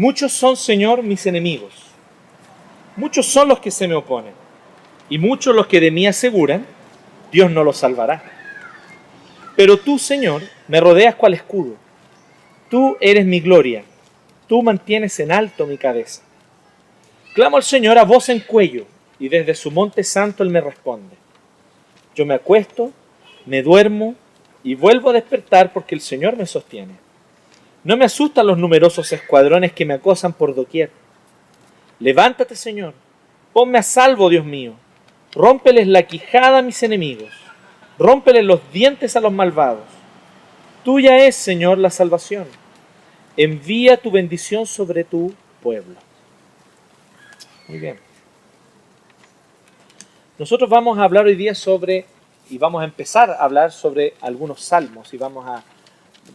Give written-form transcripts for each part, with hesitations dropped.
Muchos son, Señor, mis enemigos. Muchos son los que se me oponen. Y muchos los que de mí aseguran, Dios no los salvará. Pero tú, Señor, me rodeas cual escudo. Tú eres mi gloria. Tú mantienes en alto mi cabeza. Clamo al Señor a voz en cuello, y desde su monte santo Él me responde. Yo me acuesto, me duermo, y vuelvo a despertar porque el Señor me sostiene. No me asustan los numerosos escuadrones que me acosan por doquier. Levántate, Señor, ponme a salvo, Dios mío. Rómpeles la quijada a mis enemigos. Rómpeles los dientes a los malvados. Tuya es, Señor, la salvación. Envía tu bendición sobre tu pueblo. Muy bien. Nosotros vamos a hablar hoy día y vamos a empezar a hablar sobre algunos salmos, y vamos a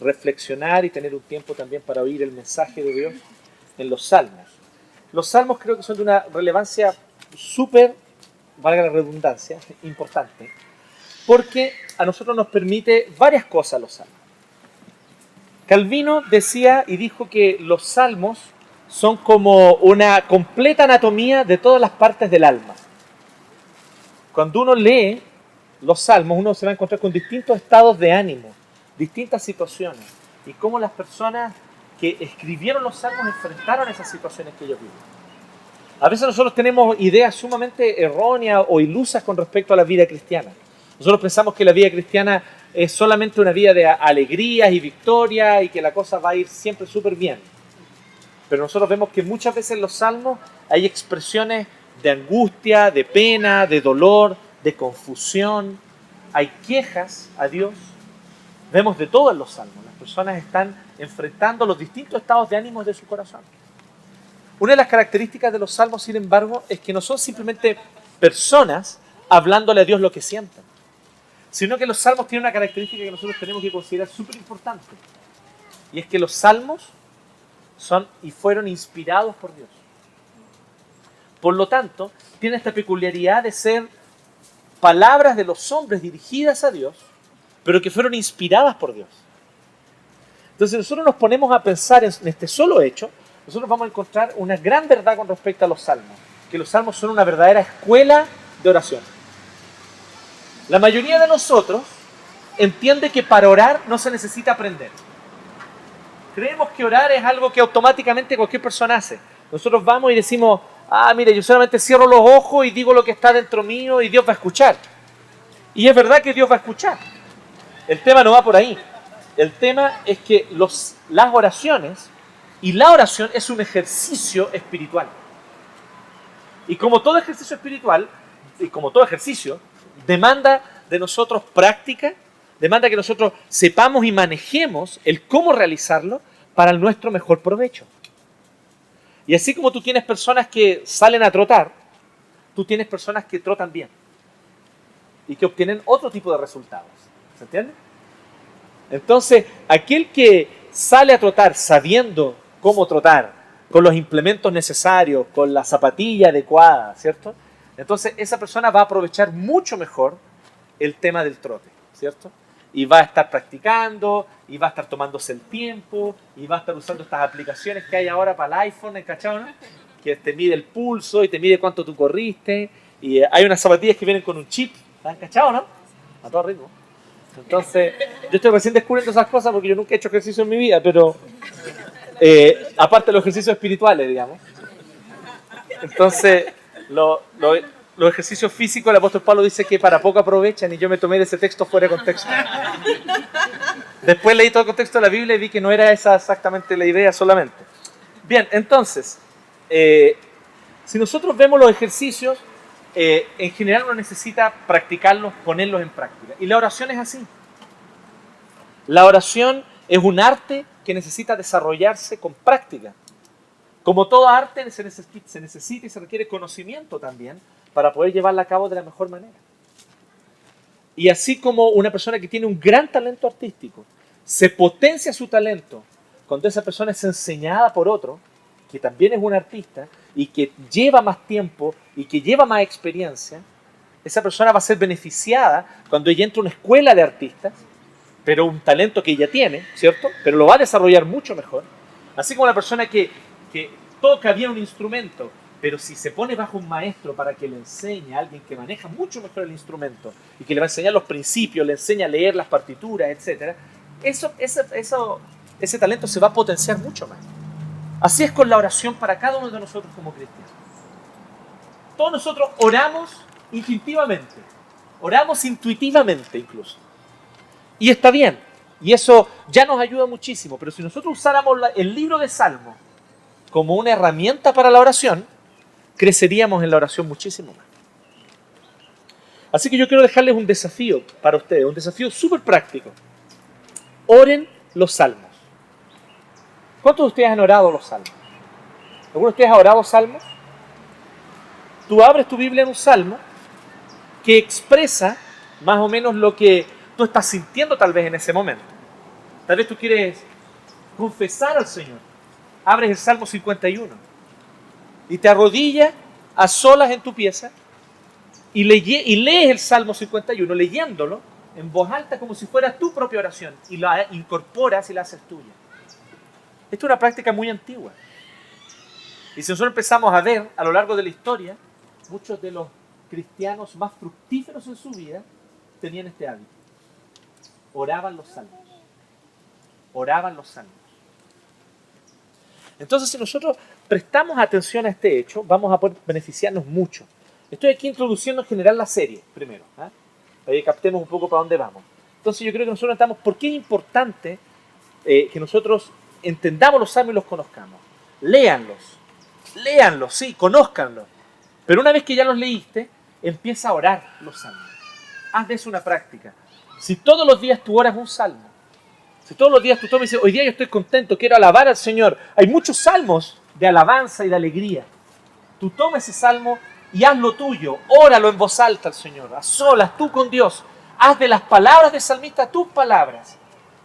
reflexionar y tener un tiempo también para oír el mensaje de Dios en los salmos. Los salmos creo que son de una relevancia súper, valga la redundancia, importante, porque a nosotros nos permite varias cosas los salmos. Calvino decía y dijo que los salmos son como una completa anatomía de todas las partes del alma. Cuando uno lee los salmos, uno se va a encontrar con distintos estados de ánimo, distintas situaciones, y cómo las personas que escribieron los salmos enfrentaron esas situaciones que ellos viven. A veces nosotros tenemos ideas sumamente erróneas o ilusas con respecto a la vida cristiana. Nosotros pensamos que la vida cristiana es solamente una vida de alegrías y victorias y que la cosa va a ir siempre súper bien. Pero nosotros vemos que muchas veces en los salmos hay expresiones de angustia, de pena, de dolor, de confusión. Hay quejas a Dios. Vemos de todo en los salmos. Las personas están enfrentando los distintos estados de ánimo de su corazón. Una de las características de los salmos, sin embargo, es que no son simplemente personas hablándole a Dios lo que sienten, sino que los salmos tienen una característica que nosotros tenemos que considerar súper importante. Y es que los salmos son y fueron inspirados por Dios. Por lo tanto, tiene esta peculiaridad de ser palabras de los hombres dirigidas a Dios, pero que fueron inspiradas por Dios. Entonces, nosotros nos ponemos a pensar en este solo hecho, nosotros vamos a encontrar una gran verdad con respecto a los salmos, que los salmos son una verdadera escuela de oración. La mayoría de nosotros entiende que para orar no se necesita aprender. Creemos que orar es algo que automáticamente cualquier persona hace. Nosotros vamos y decimos, mire, yo solamente cierro los ojos y digo lo que está dentro mío y Dios va a escuchar. Y es verdad que Dios va a escuchar. El tema no va por ahí. El tema es que las oraciones y la oración es un ejercicio espiritual. Y como todo ejercicio espiritual, y como todo ejercicio, demanda de nosotros práctica, demanda que nosotros sepamos y manejemos el cómo realizarlo para nuestro mejor provecho. Y así como tú tienes personas que salen a trotar, tú tienes personas que trotan bien y que obtienen otro tipo de resultados. ¿Se entiende? Entonces, aquel que sale a trotar sabiendo cómo trotar, con los implementos necesarios, con la zapatilla adecuada, ¿cierto? Entonces, esa persona va a aprovechar mucho mejor el tema del trote, ¿cierto? Y va a estar practicando, y va a estar tomándose el tiempo, y va a estar usando estas aplicaciones que hay ahora para el iPhone, ¿cachai, no? Que te mide el pulso y te mide cuánto tú corriste. Y hay unas zapatillas que vienen con un chip, ¿están cachado, no? A todo ritmo. Entonces, yo estoy recién descubriendo esas cosas porque yo nunca he hecho ejercicio en mi vida, pero aparte de los ejercicios espirituales, digamos. Entonces, los ejercicios físicos, el apóstol Pablo dice que para poco aprovechan, y yo me tomé de ese texto fuera de contexto. Después leí todo el contexto de la Biblia y vi que no era esa exactamente la idea solamente. Bien, entonces, si nosotros vemos los ejercicios, en general uno necesita practicarlos, ponerlos en práctica. Y la oración es así. La oración es un arte que necesita desarrollarse con práctica. Como todo arte, se necesita y se requiere conocimiento también para poder llevarla a cabo de la mejor manera. Y así como una persona que tiene un gran talento artístico, se potencia su talento cuando esa persona es enseñada por otro, que también es un artista, y que lleva más tiempo y que lleva más experiencia, esa persona va a ser beneficiada cuando ella entra a una escuela de artistas, pero un talento que ella tiene, ¿cierto? Pero lo va a desarrollar mucho mejor. Así como la persona que porque toca bien un instrumento, pero si se pone bajo un maestro para que le enseñe a alguien que maneja mucho mejor el instrumento y que le va a enseñar los principios, le enseña a leer las partituras, etc., ese talento se va a potenciar mucho más. Así es con la oración para cada uno de nosotros como cristianos. Todos nosotros oramos instintivamente, oramos intuitivamente incluso. Y está bien, y eso ya nos ayuda muchísimo, pero si nosotros usáramos el libro de Salmos como una herramienta para la oración, creceríamos en la oración muchísimo más. Así que yo quiero dejarles un desafío para ustedes, un desafío súper práctico. Oren los salmos. ¿Cuántos de ustedes han orado los salmos? ¿Alguno de ustedes ha orado salmos? Tú abres tu Biblia en un salmo que expresa más o menos lo que tú estás sintiendo tal vez en ese momento. Tal vez tú quieres confesar al Señor. Abres el Salmo 51 y te arrodillas a solas en tu pieza y lees el Salmo 51 leyéndolo en voz alta como si fuera tu propia oración y la incorporas y la haces tuya. Esta es una práctica muy antigua. Y si nosotros empezamos a ver a lo largo de la historia, muchos de los cristianos más fructíferos en su vida tenían este hábito. Oraban los salmos. Oraban los salmos. Entonces, si nosotros prestamos atención a este hecho, vamos a poder beneficiarnos mucho. Estoy aquí introduciendo en general la serie, primero, para que captemos un poco para dónde vamos. Entonces, yo creo que nosotros estamos, ¿por qué es importante que nosotros entendamos los salmos y los conozcamos? Léanlos, sí, conózcanlos. Pero una vez que ya los leíste, empieza a orar los salmos. Haz de eso una práctica. Si todos los días tú oras un salmo, si todos los días tú tomas y dices, hoy día yo estoy contento, quiero alabar al Señor. Hay muchos salmos de alabanza y de alegría. Tú toma ese salmo y hazlo tuyo. Óralo en voz alta al Señor, a solas, tú con Dios. Haz de las palabras del salmista tus palabras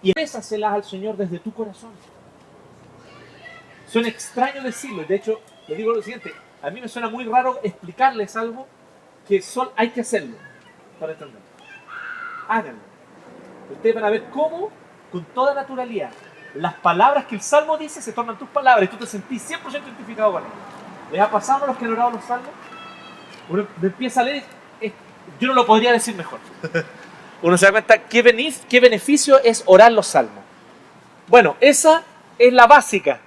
y expresaselas al Señor desde tu corazón. Suena extraño decirlo. De hecho, les digo lo siguiente. A mí me suena muy raro explicarles algo que hay que hacerlo para entenderlo. Háganlo. Ustedes van a ver cómo, con toda naturalidad, las palabras que el Salmo dice se tornan tus palabras y tú te sentís 100% identificado con ellas. ¿Les ha pasado a los que han orado los Salmos? Uno empieza a leer, yo no lo podría decir mejor. Uno se da cuenta qué beneficio es orar los Salmos. Bueno, esa es la básica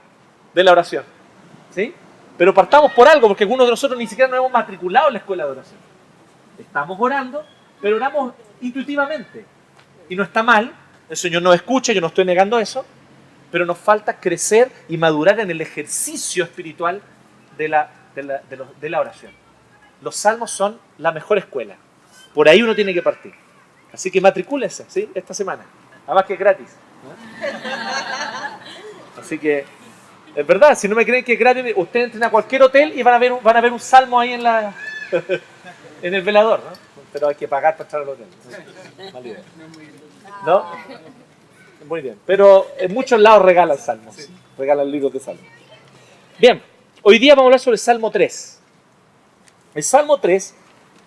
de la oración. ¿Sí? Pero partamos por algo, porque algunos de nosotros ni siquiera nos hemos matriculado en la escuela de oración. Estamos orando, pero oramos intuitivamente. Y no está mal, el Señor nos escucha, yo no estoy negando eso, pero nos falta crecer y madurar en el ejercicio espiritual de la oración. Los salmos son la mejor escuela. Por ahí uno tiene que partir. Así que matricúlense, ¿sí? Esta semana. Además que es gratis. Así que, es verdad, si no me creen que es gratis, ustedes entren a cualquier hotel y van a ver un salmo ahí en el velador, ¿no? Pero hay que pagar para entrar al hotel. Mala idea. ¿No? Muy bien. Pero en muchos lados regalan salmos. Regalan libros de salmos. Bien, hoy día vamos a hablar sobre el Salmo 3. El Salmo 3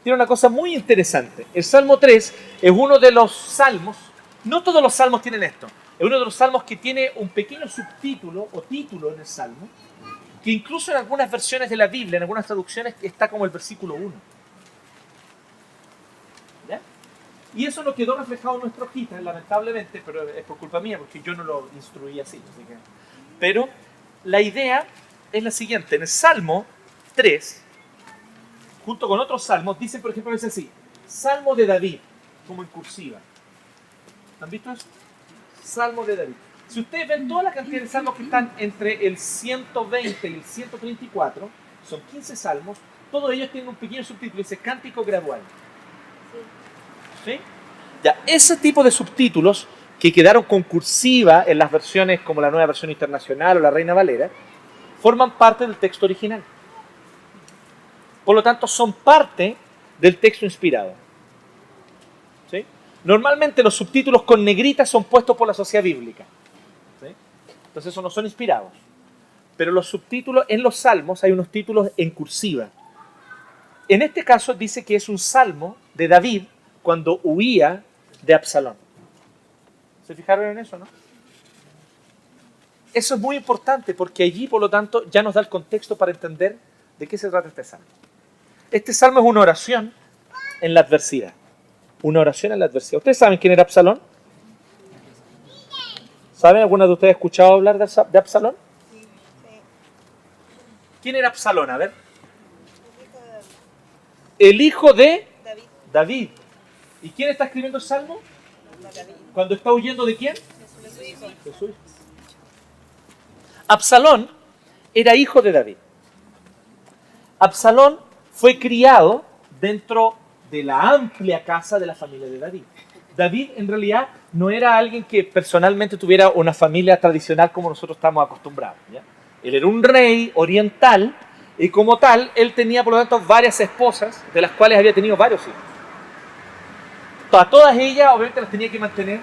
tiene una cosa muy interesante. El Salmo 3 es uno de los salmos, no todos los salmos tienen esto, es uno de los salmos que tiene un pequeño subtítulo o título en el salmo, que incluso en algunas versiones de la Biblia, en algunas traducciones, está como el versículo 1. ¿Ya? Y eso no quedó reflejado en nuestra hojita, lamentablemente, pero es por culpa mía, porque yo no lo instruí así. Pero la idea es la siguiente. En el Salmo 3, junto con otros salmos, dicen, por ejemplo, dice así, Salmo de David, como en cursiva. ¿Han visto eso? Salmo de David. Si ustedes ven toda la cantidad de salmos que están entre el 120 y el 134, son 15 salmos, todos ellos tienen un pequeño subtítulo, dice Cántico Gradual. ¿Sí? Ya, ese tipo de subtítulos que quedaron con cursiva en las versiones como la Nueva Versión Internacional o la Reina Valera, forman parte del texto original. Por lo tanto, son parte del texto inspirado. ¿Sí? Normalmente los subtítulos con negritas son puestos por la sociedad bíblica. ¿Sí? Entonces esos no son inspirados. Pero los subtítulos en los salmos hay unos títulos en cursiva. En este caso dice que es un salmo de David cuando huía de Absalón. ¿Se fijaron en eso, no? eso es muy importante porque allí, por lo tanto, ya nos da el contexto para entender de qué se trata este salmo. Este salmo es una oración en la adversidad. Una oración en la adversidad. ¿Ustedes saben quién era Absalón? ¿Saben? ¿Alguna de ustedes ha escuchado hablar de Absalón? ¿Quién era Absalón? A ver. El hijo de David. ¿Y quién está escribiendo el salmo? ¿Cuando está huyendo de quién? De su hijo. Absalón era hijo de David. Absalón fue criado dentro de la amplia casa de la familia de David. David en realidad no era alguien que personalmente tuviera una familia tradicional como nosotros estamos acostumbrados, ¿ya? Él era un rey oriental y como tal, él tenía por lo tanto varias esposas, de las cuales había tenido varios hijos. A todas ellas obviamente las tenía que mantener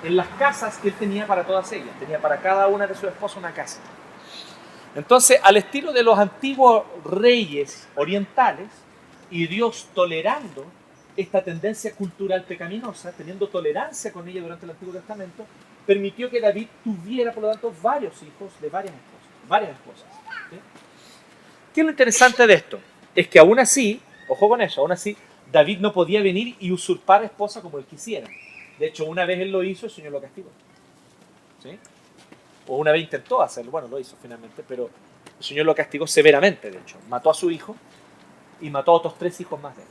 en las casas que él tenía para todas ellas. Tenía para cada una de sus esposas una casa. Entonces, al estilo de los antiguos reyes orientales, y Dios tolerando esta tendencia cultural pecaminosa, teniendo tolerancia con ella durante el Antiguo Testamento, permitió que David tuviera, por lo tanto, varios hijos de varias esposas. ¿Sí? ¿Qué es lo interesante de esto? Es que aún así, ojo con eso, aún así, David no podía venir y usurpar esposa como él quisiera. De hecho, una vez él lo hizo, el Señor lo castigó. ¿Sí? O una vez intentó hacerlo, bueno, lo hizo finalmente, pero el Señor lo castigó severamente, de hecho. Mató a su hijo y mató a otros 3 hijos más de él.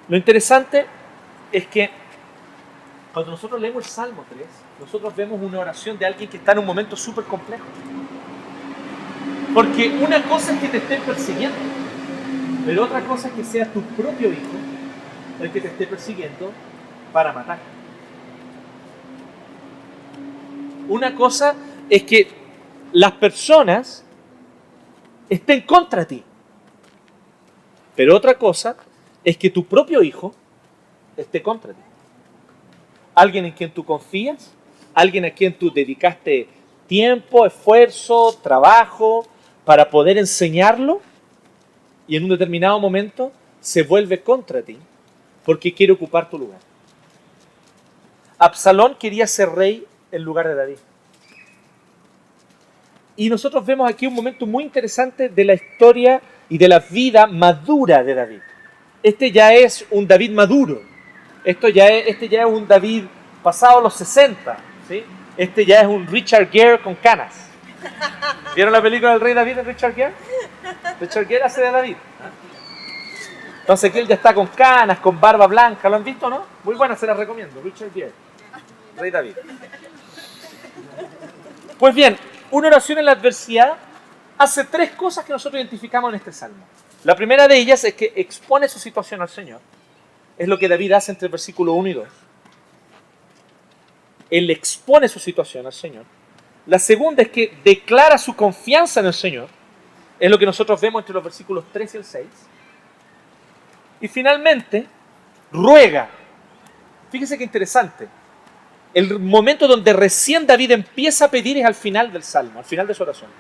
Lo interesante es que cuando nosotros leemos el Salmo 3, nosotros vemos una oración de alguien que está en un momento súper complejo. Porque una cosa es que te estén persiguiendo, pero otra cosa es que sea tu propio hijo el que te esté persiguiendo para matar. Una cosa es que las personas estén contra ti, pero otra cosa es que tu propio hijo esté contra ti. Alguien en quien tú confías, alguien a quien tú dedicaste tiempo, esfuerzo, trabajo para poder enseñarlo y en un determinado momento se vuelve contra ti porque quiere ocupar tu lugar. Absalón quería ser rey en lugar de David. Y nosotros vemos aquí un momento muy interesante de la historia y de la vida madura de David. Este ya es un David maduro. Este ya es un David pasado los 60. ¿Sí? Este ya es un Richard Gere con canas. ¿Vieron la película del Rey David de Richard Gere? Richard Gere hace de David. Entonces aquí él ya está con canas, con barba blanca. ¿Lo han visto, no? Muy buena, se las recomiendo. Richard Gere, Rey David. Pues bien, una oración en la adversidad hace 3 cosas que nosotros identificamos en este salmo. La primera de ellas es que expone su situación al Señor. Es lo que David hace entre el versículo 1 y 2. Él expone su situación al Señor. La segunda es que declara su confianza en el Señor. Es lo que nosotros vemos entre los versículos 3 y el 6. Y finalmente, ruega. Fíjese qué interesante. El momento donde recién David empieza a pedir es al final del salmo, al final de su oración.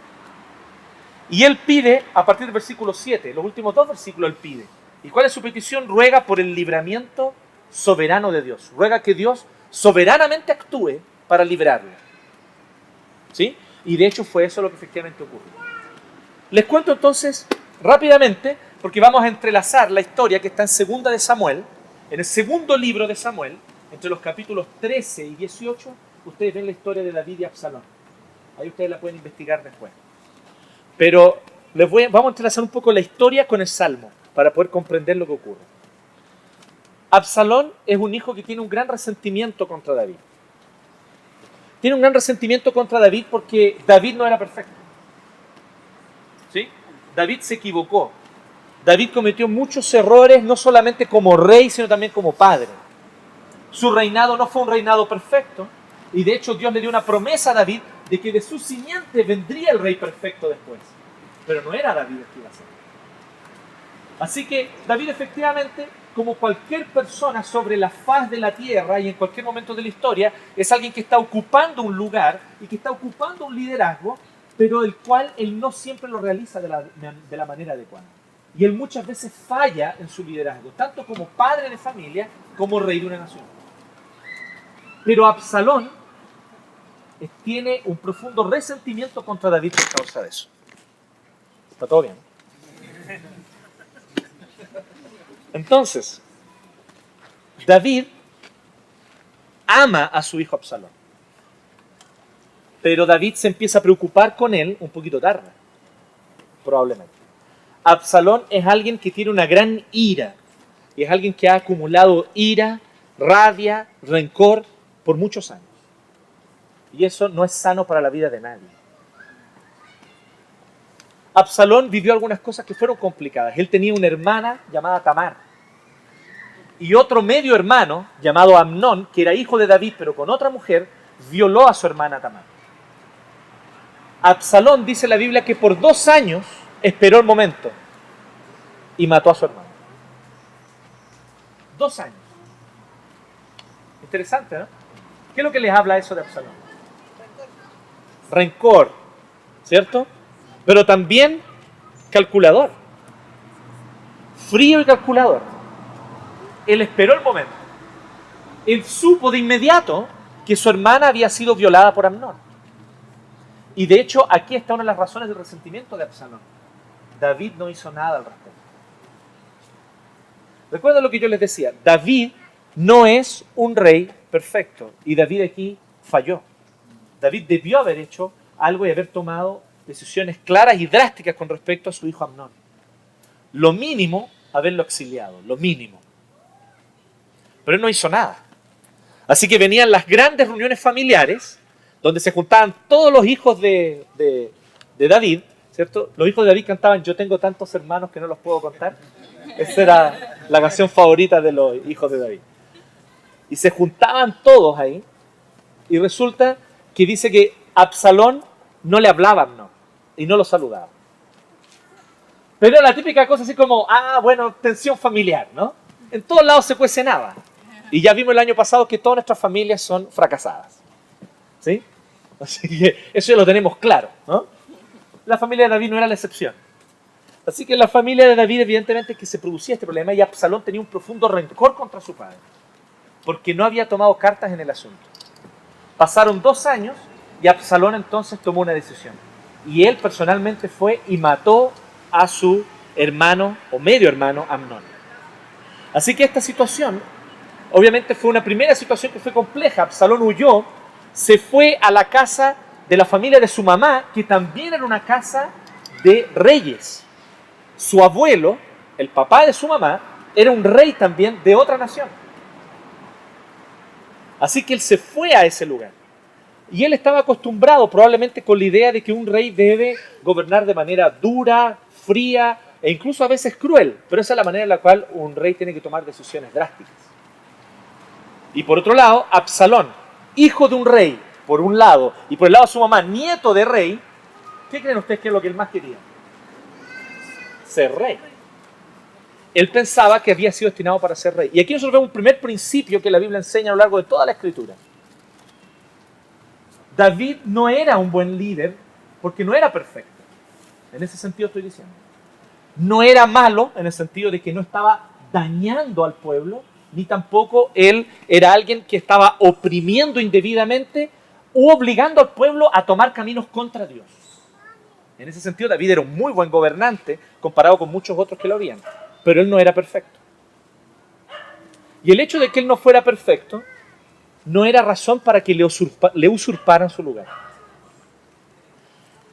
Y él pide, a partir del versículo 7, los últimos 2 versículos él pide. ¿Y cuál es su petición? Ruega por el libramiento soberano de Dios. Ruega que Dios soberanamente actúe para librarlo. ¿Sí? Y de hecho fue eso lo que efectivamente ocurrió. Les cuento entonces rápidamente, porque vamos a entrelazar la historia que está en Segunda de Samuel, en el segundo libro de Samuel, entre los capítulos 13 y 18, ustedes ven la historia de David y Absalón. Ahí ustedes la pueden investigar después. Pero vamos a entrelazar un poco la historia con el Salmo, para poder comprender lo que ocurre. Absalón es un hijo que tiene un gran resentimiento contra David. Tiene un gran resentimiento contra David porque David no era perfecto. ¿Sí? David se equivocó. David cometió muchos errores, no solamente como rey, sino también como padre. Su reinado no fue un reinado perfecto, y de hecho Dios le dio una promesa a David de que de su simiente vendría el rey perfecto después. Pero no era David el que iba a ser. Así que David efectivamente, como cualquier persona sobre la faz de la tierra y en cualquier momento de la historia, es alguien que está ocupando un lugar y que está ocupando un liderazgo, pero el cual él no siempre lo realiza de la manera adecuada. Y él muchas veces falla en su liderazgo, tanto como padre de familia como rey de una nación. Pero Absalón tiene un profundo resentimiento contra David por causa de eso. ¿Está todo bien? Entonces, David ama a su hijo Absalón. Pero David se empieza a preocupar con él un poquito tarde, probablemente. Absalón es alguien que tiene una gran ira. Y es alguien que ha acumulado ira, rabia, rencor por muchos años. Y eso no es sano para la vida de nadie. Absalón vivió algunas cosas que fueron complicadas. Él tenía una hermana llamada Tamar. Y otro medio hermano llamado Amnón, que era hijo de David, pero con otra mujer, violó a su hermana Tamar. Absalón, dice la Biblia, que por 2 años esperó el momento y mató a su hermano. 2 años. Interesante, ¿no? ¿Qué es lo que les habla eso de Absalón? Rencor, ¿cierto? Pero también calculador. Frío y calculador. Él esperó el momento. Él supo de inmediato que su hermana había sido violada por Amnón. Y de hecho, aquí está una de las razones del resentimiento de Absalón. David no hizo nada al respecto. Recuerden lo que yo les decía. David no es un rey perfecto. Y David aquí falló. David debió haber hecho algo y haber tomado decisiones claras y drásticas con respecto a su hijo Amnón. Lo mínimo, haberlo exiliado. Lo mínimo. Pero él no hizo nada. Así que venían las grandes reuniones familiares, donde se juntaban todos los hijos de David, ¿cierto? Los hijos de David cantaban "Yo tengo tantos hermanos que no los puedo contar". Esa era la canción favorita de los hijos de David. Y se juntaban todos ahí, y resulta que dice que Absalón no le hablaba, no, y no lo saludaba. Pero era la típica cosa así como, bueno, tensión familiar, ¿no? En todos lados se cuece nada. Y ya vimos el año pasado que todas nuestras familias son fracasadas. ¿Sí? Así que eso ya lo tenemos claro, ¿no? La familia de David no era la excepción. Así que en la familia de David evidentemente que se producía este problema y Absalón tenía un profundo rencor contra su padre, porque no había tomado cartas en el asunto. Pasaron 2 años y Absalón entonces tomó una decisión. Y él personalmente fue y mató a su hermano o medio hermano Amnón. Así que esta situación obviamente fue una primera situación que fue compleja. Absalón huyó, se fue a la casa de la familia de su mamá, que también era una casa de reyes. Su abuelo, el papá de su mamá, era un rey también de otra nación. Así que él se fue a ese lugar. Y él estaba acostumbrado probablemente con la idea de que un rey debe gobernar de manera dura, fría e incluso a veces cruel. Pero esa es la manera en la cual un rey tiene que tomar decisiones drásticas. Y por otro lado, Absalón, hijo de un rey, por un lado, y por el lado de su mamá, nieto de rey, ¿qué creen ustedes que es lo que él más quería? Ser rey. Él pensaba que había sido destinado para ser rey. Y aquí nosotros vemos un primer principio que la Biblia enseña a lo largo de toda la Escritura. David no era un buen líder porque no era perfecto. En ese sentido estoy diciendo. No era malo en el sentido de que no estaba dañando al pueblo, ni tampoco él era alguien que estaba oprimiendo indebidamente u obligando al pueblo a tomar caminos contra Dios. En ese sentido, David era un muy buen gobernante comparado con muchos otros que lo habían, pero él no era perfecto. Y el hecho de que él no fuera perfecto no era razón para que le usurparan su lugar.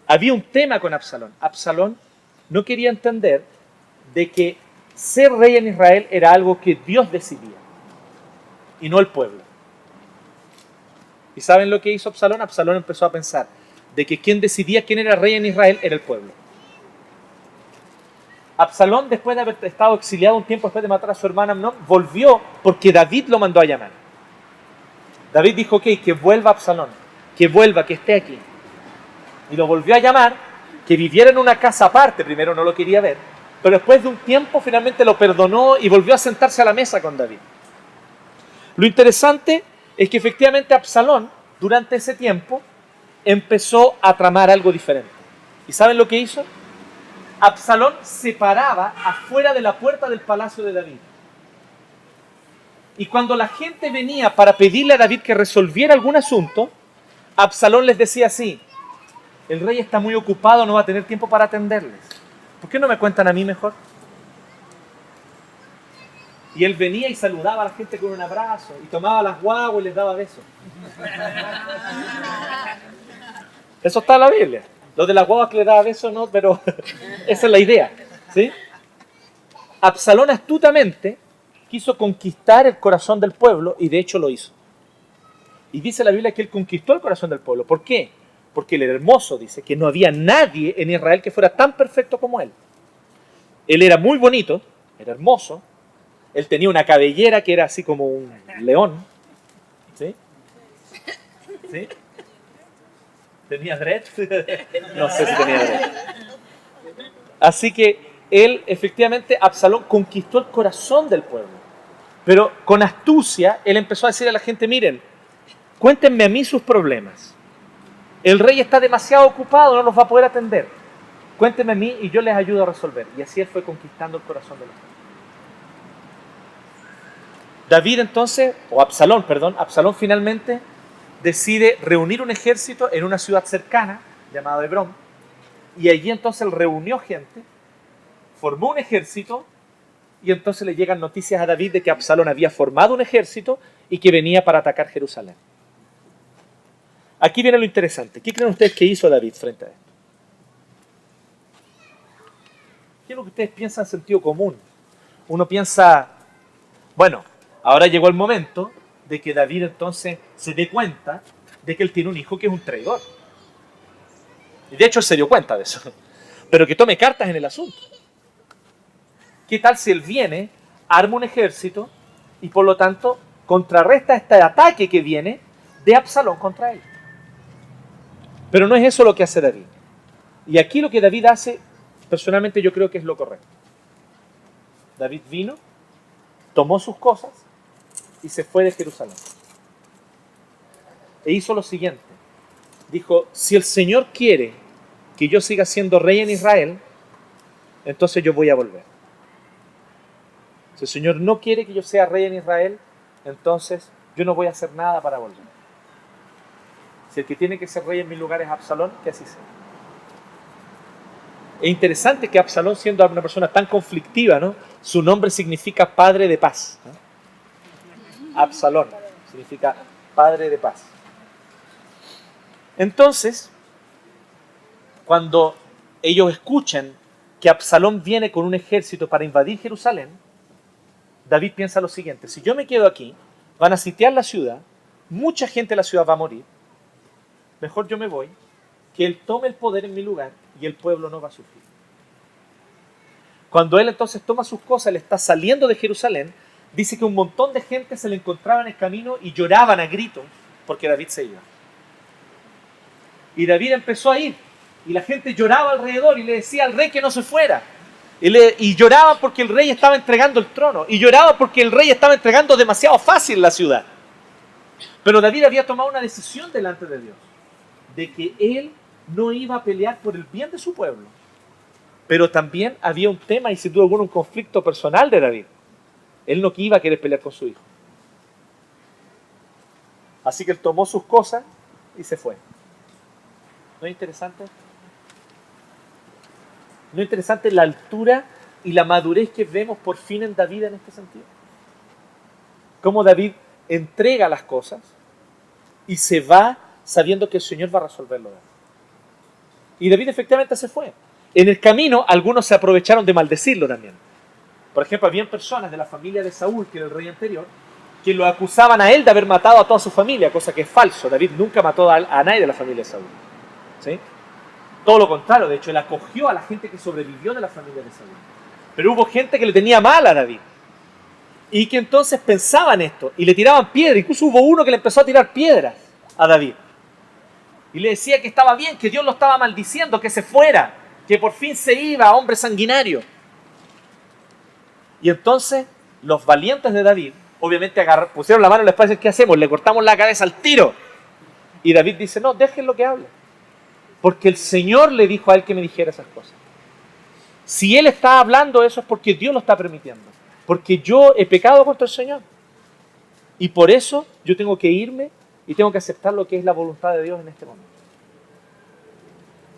Había un tema con Absalón. Absalón no quería entender de que ser rey en Israel era algo que Dios decidía y no el pueblo. ¿Y saben lo que hizo Absalón? Absalón empezó a pensar de que quien decidía quién era rey en Israel era el pueblo. Absalón, después de haber estado exiliado un tiempo después de matar a su hermana Amnón, volvió porque David lo mandó a llamar. David dijo, ok, que vuelva Absalón, que vuelva, que esté aquí. Y lo volvió a llamar, que viviera en una casa aparte, primero no lo quería ver, pero después de un tiempo finalmente lo perdonó y volvió a sentarse a la mesa con David. Lo interesante es que efectivamente Absalón, durante ese tiempo, empezó a tramar algo diferente. ¿Y saben lo que hizo? Absalón se paraba afuera de la puerta del palacio de David. Y cuando la gente venía para pedirle a David que resolviera algún asunto, Absalón les decía así: el rey está muy ocupado, no va a tener tiempo para atenderles. ¿Por qué no me cuentan a mí mejor? Y él venía y saludaba a la gente con un abrazo, y tomaba las guaguas y les daba besos. Eso está en la Biblia. Lo de las guaguas que le daba besos no, pero esa es la idea, ¿sí? Absalón astutamente quiso conquistar el corazón del pueblo, y de hecho lo hizo. Y dice la Biblia que él conquistó el corazón del pueblo. ¿Por qué? Porque él era hermoso, dice, que no había nadie en Israel que fuera tan perfecto como él. Él era muy bonito, era hermoso, él tenía una cabellera que era así como un león, ¿sí? ¿Sí? ¿Tenía dread? No sé si tenía dread. Así que él, efectivamente, Absalón conquistó el corazón del pueblo. Pero con astucia, él empezó a decir a la gente: miren, cuéntenme a mí sus problemas. El rey está demasiado ocupado, no los va a poder atender. Cuéntenme a mí y yo les ayudo a resolver. Y así él fue conquistando el corazón de los hombres. David entonces, o Absalón, perdón, Absalón finalmente decide reunir un ejército en una ciudad cercana, llamada Hebrón, y allí entonces él reunió gente, formó un ejército, y entonces le llegan noticias a David de que Absalón había formado un ejército y que venía para atacar Jerusalén. Aquí viene lo interesante. ¿Qué creen ustedes que hizo David frente a esto? ¿Qué es lo que ustedes piensan en sentido común? Uno piensa, bueno, ahora llegó el momento de que David entonces se dé cuenta de que él tiene un hijo que es un traidor. Y de hecho él se dio cuenta de eso. Pero que tome cartas en el asunto. ¿Qué tal si él viene, arma un ejército y por lo tanto contrarresta este ataque que viene de Absalón contra él? Pero no es eso lo que hace David. Y aquí lo que David hace, personalmente yo creo que es lo correcto. David vino, tomó sus cosas y se fue de Jerusalén. E hizo lo siguiente. Dijo: si el Señor quiere que yo siga siendo rey en Israel, entonces yo voy a volver. Si el Señor no quiere que yo sea rey en Israel, entonces yo no voy a hacer nada para volver. Si el que tiene que ser rey en mi lugar es Absalón, que así sea. Es interesante que Absalón, siendo una persona tan conflictiva, ¿no?, su nombre significa padre de paz, ¿no? Absalón significa padre de paz. Entonces, cuando ellos escuchan que Absalón viene con un ejército para invadir Jerusalén, David piensa lo siguiente: si yo me quedo aquí, van a sitiar la ciudad, mucha gente de la ciudad va a morir, mejor yo me voy, que él tome el poder en mi lugar y el pueblo no va a sufrir. Cuando él entonces toma sus cosas, él está saliendo de Jerusalén, dice que un montón de gente se le encontraba en el camino y lloraban a gritos porque David se iba. Y David empezó a ir, y la gente lloraba alrededor y le decía al rey que no se fuera. Y lloraban porque el rey estaba entregando el trono, y lloraban porque el rey estaba entregando demasiado fácil la ciudad. Pero David había tomado una decisión delante de Dios, de que él no iba a pelear por el bien de su pueblo. Pero también había un tema, y sin duda alguna un conflicto personal de David. Él no iba a querer pelear con su hijo. Así que él tomó sus cosas y se fue. ¿No es interesante? ¿No es interesante la altura y la madurez que vemos por fin en David en este sentido? Cómo David entrega las cosas y se va sabiendo que el Señor va a resolverlo. Y David efectivamente se fue. En el camino, algunos se aprovecharon de maldecirlo también. Por ejemplo, habían personas de la familia de Saúl, que era el rey anterior, que lo acusaban a él de haber matado a toda su familia, cosa que es falso. David nunca mató a nadie de la familia de Saúl, ¿sí? Todo lo contrario, de hecho, él acogió a la gente que sobrevivió de la familia de Saúl. Pero hubo gente que le tenía mal a David, y que entonces pensaban esto, y le tiraban piedras. Incluso hubo uno que le empezó a tirar piedras a David. Y le decía que estaba bien, que Dios lo estaba maldiciendo, que se fuera, que por fin se iba, hombre sanguinario. Y entonces los valientes de David, obviamente pusieron la mano en la espalda y dijeron: ¿qué hacemos? Le cortamos la cabeza al tiro. Y David dice: no, déjenlo que hable. Porque el Señor le dijo a él que me dijera esas cosas. Si él está hablando eso es porque Dios lo está permitiendo. Porque yo he pecado contra el Señor. Y por eso yo tengo que irme y tengo que aceptar lo que es la voluntad de Dios en este momento.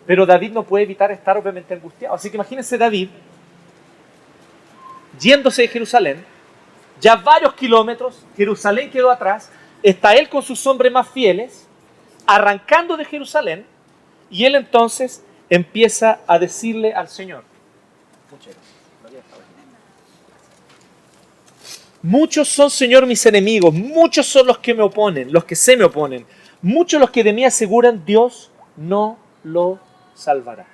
Pero David no puede evitar estar obviamente angustiado. Así que imagínense David yéndose de Jerusalén, ya varios kilómetros, Jerusalén quedó atrás, está él con sus hombres más fieles, arrancando de Jerusalén, y él entonces empieza a decirle al Señor, muchos son, Señor, mis enemigos, muchos son los que me oponen, los que se me oponen, muchos los que de mí aseguran, Dios no lo salvará.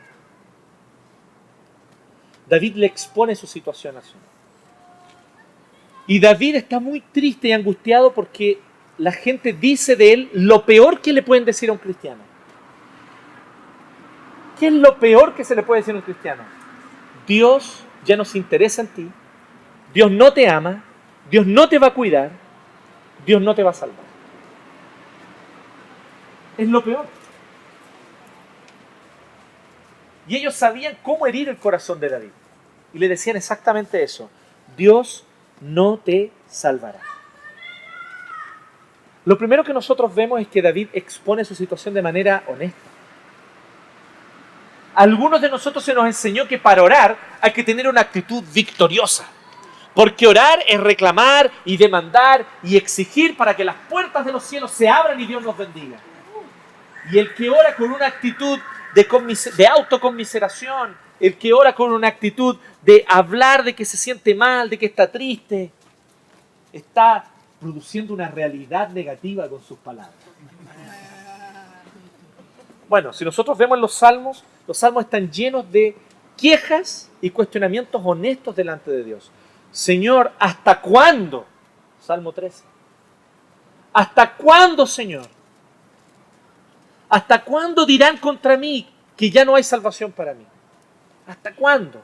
David le expone su situación al Señor. Y David está muy triste y angustiado porque la gente dice de él lo peor que le pueden decir a un cristiano. ¿Qué es lo peor que se le puede decir a un cristiano? Dios ya no se interesa en ti, Dios no te ama, Dios no te va a cuidar, Dios no te va a salvar. Es lo peor. Y ellos sabían cómo herir el corazón de David. Y le decían exactamente eso. Dios no te salvará. Lo primero que nosotros vemos es que David expone su situación de manera honesta. A algunos de nosotros se nos enseñó que para orar hay que tener una actitud victoriosa. Porque orar es reclamar y demandar y exigir para que las puertas de los cielos se abran y Dios nos bendiga. Y el que ora con una actitud de autoconmiseración, el que ora con una actitud de hablar de que se siente mal, de que está triste, está produciendo una realidad negativa con sus palabras. Bueno, si nosotros vemos los salmos están llenos de quejas y cuestionamientos honestos delante de Dios. Señor, ¿hasta cuándo? Salmo 13. ¿Hasta cuándo, Señor? ¿Hasta cuándo dirán contra mí que ya no hay salvación para mí? ¿Hasta cuándo?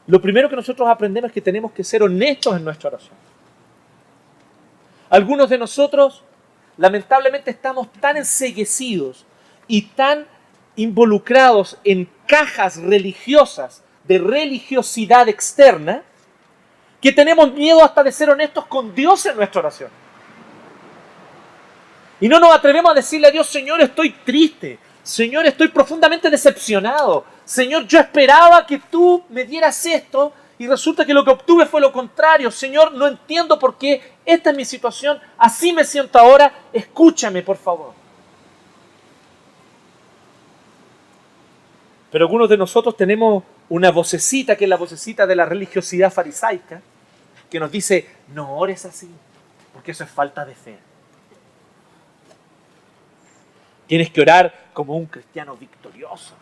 Lo primero que nosotros aprendemos es que tenemos que ser honestos en nuestra oración. Algunos de nosotros, lamentablemente, estamos tan enceguecidos y tan involucrados en cajas religiosas de religiosidad externa que tenemos miedo hasta de ser honestos con Dios en nuestra oración. Y no nos atrevemos a decirle a Dios, Señor, estoy triste. Señor, estoy profundamente decepcionado. Señor, yo esperaba que tú me dieras esto y resulta que lo que obtuve fue lo contrario. Señor, no entiendo por qué. Esta es mi situación. Así me siento ahora. Escúchame, por favor. Pero algunos de nosotros tenemos una vocecita, que es la vocecita de la religiosidad farisaica, que nos dice, no ores así, porque eso es falta de fe. Tienes que orar como un cristiano victorioso.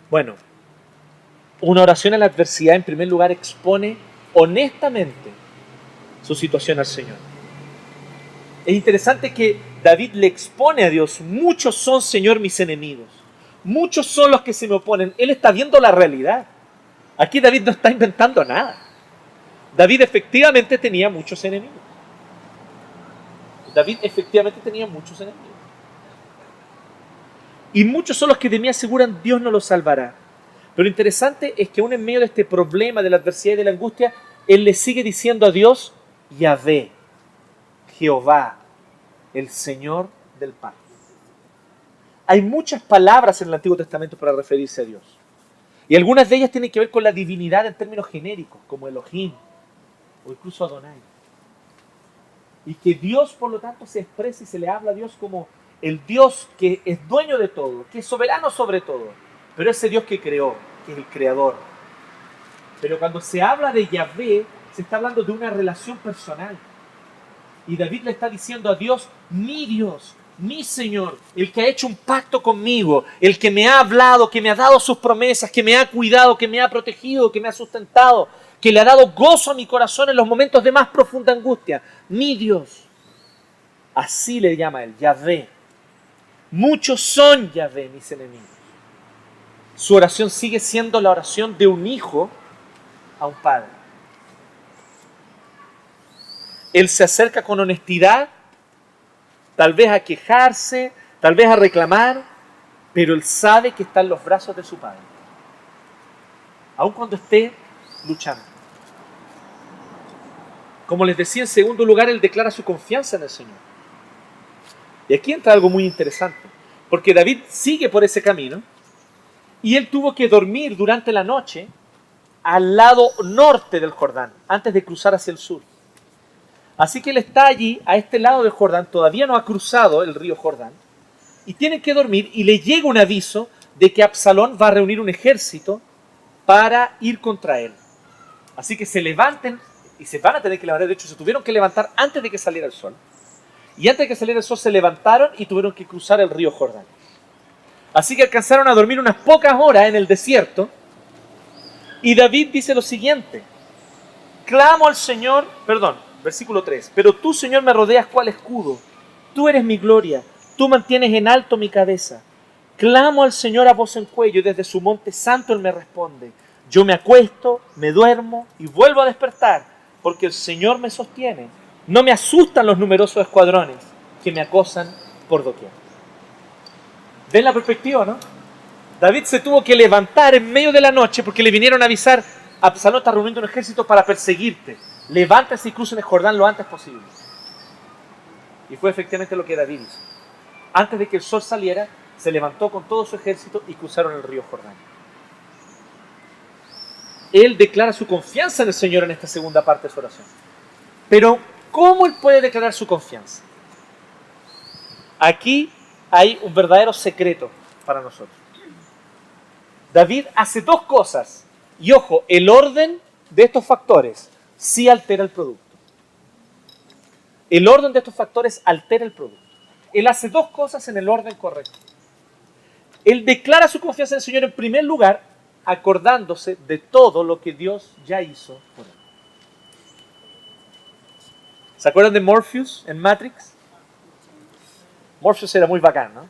Bueno, una oración a la adversidad, en primer lugar, expone honestamente su situación al Señor. Es interesante que David le expone a Dios, muchos son, Señor, mis enemigos. Muchos son los que se me oponen. Él está viendo la realidad. Aquí David no está inventando nada. David efectivamente tenía muchos enemigos. David efectivamente tenía muchos enemigos. Y muchos son los que de mí aseguran, Dios no los salvará. Pero lo interesante es que aún en medio de este problema de la adversidad y de la angustia, él le sigue diciendo a Dios, Yahvé, Jehová, el Señor del pacto. Hay muchas palabras en el Antiguo Testamento para referirse a Dios. Y algunas de ellas tienen que ver con la divinidad en términos genéricos, como Elohim o incluso Adonai. Y que Dios, por lo tanto, se expresa y se le habla a Dios como el Dios que es dueño de todo, que es soberano sobre todo, pero ese Dios que creó, que es el creador. Pero cuando se habla de Yahvé, se está hablando de una relación personal. Y David le está diciendo a Dios, mi Dios, mi Señor, el que ha hecho un pacto conmigo, el que me ha hablado, que me ha dado sus promesas, que me ha cuidado, que me ha protegido, que me ha sustentado, que le ha dado gozo a mi corazón en los momentos de más profunda angustia. Mi Dios. Así le llama él, Yahvé. Muchos son, Yahvé, mis enemigos. Su oración sigue siendo la oración de un hijo a un padre. Él se acerca con honestidad, tal vez a quejarse, tal vez a reclamar, pero él sabe que está en los brazos de su padre. Aun cuando esté luchando. Como les decía, en segundo lugar, él declara su confianza en el Señor. Y aquí entra algo muy interesante, porque David sigue por ese camino y él tuvo que dormir durante la noche al lado norte del Jordán, antes de cruzar hacia el sur. Así que él está allí, a este lado del Jordán, todavía no ha cruzado el río Jordán, y tiene que dormir, y le llega un aviso de que Absalón va a reunir un ejército para ir contra él. Así que se levanten, y se van a tener que levantar, de hecho se tuvieron que levantar antes de que saliera el sol. Y antes de que saliera el sol se levantaron y tuvieron que cruzar el río Jordán. Así que alcanzaron a dormir unas pocas horas en el desierto, y David dice lo siguiente: clamo al Señor, versículo 3, pero tú, Señor, me rodeas cual escudo, tú eres mi gloria, tú mantienes en alto mi cabeza. Clamo al Señor a voz en cuello, y desde su monte santo Él me responde. Yo me acuesto, me duermo y vuelvo a despertar, porque el Señor me sostiene. No me asustan los numerosos escuadrones que me acosan por doquier. ¿Ven la perspectiva, no? David se tuvo que levantar en medio de la noche porque le vinieron a avisar: Absalón está reuniendo un ejército para perseguirte. Levántate y cruza el Jordán lo antes posible. Y fue efectivamente lo que David hizo. Antes de que el sol saliera, se levantó con todo su ejército y cruzaron el río Jordán. Él declara su confianza en el Señor en esta segunda parte de su oración. Pero, ¿cómo él puede declarar su confianza? Aquí hay un verdadero secreto para nosotros. David hace dos cosas. Y ojo, el orden de estos factores sí altera el producto. El orden de estos factores altera el producto. Él hace dos cosas en el orden correcto. Él declara su confianza en el Señor en primer lugar, acordándose de todo lo que Dios ya hizo por él. ¿Se acuerdan de Morpheus en Matrix? Morpheus era muy bacán, ¿no?